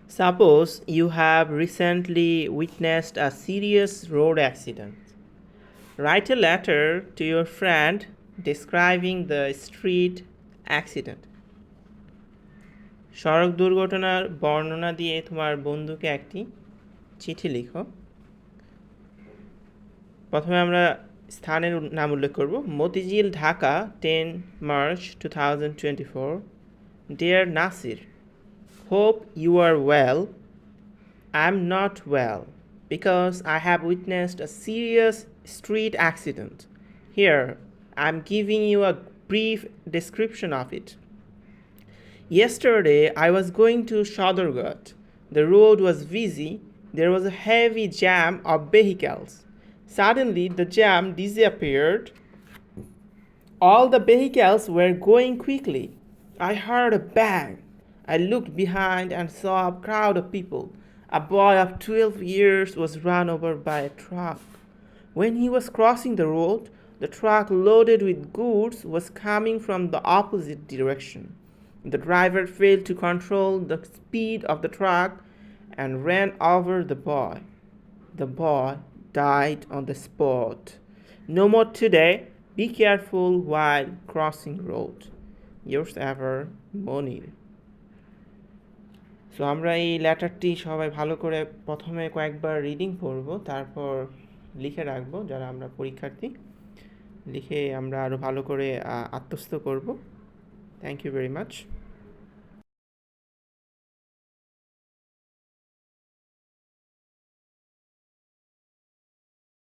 Suppose you have recently witnessed a serious road accident. Write a letter to your friend describing the street accident. সড়ক দুর্ঘটনার বর্ণনা দিয়ে তোমার বন্ধুকে একটি চিঠি লিখো। প্রথমে আমরা স্থানের নাম উল্লেখ করব। Motijheel, Dhaka, 10 March 2024. Dear Nasir, hope you are well. I'm not well because I have witnessed a serious street accident. Here, I'm giving you a brief description of it. Yesterday, I was going to Shodorgat. The road was busy. There was a heavy jam of vehicles. Suddenly, the jam disappeared. All the vehicles were going quickly. I heard a bang. I looked behind and saw a crowd of people. A boy of 12 years was run over by a truck. When he was crossing the road, the truck loaded with goods was coming from the opposite direction. The driver failed to control the speed of the truck and ran over the boy. The boy died on the spot. No more today. Be careful while crossing road. Yours ever, Monir. So আমরা এই লেটারটি সবাই ভালো করে প্রথমে কয়েকবার reading পড়ব, তারপর লিখে রাখবো যারা আমরা পরীক্ষার্থী। লিখে আমরা আরও ভালো করে আত্মস্থ করব। Thank you very much.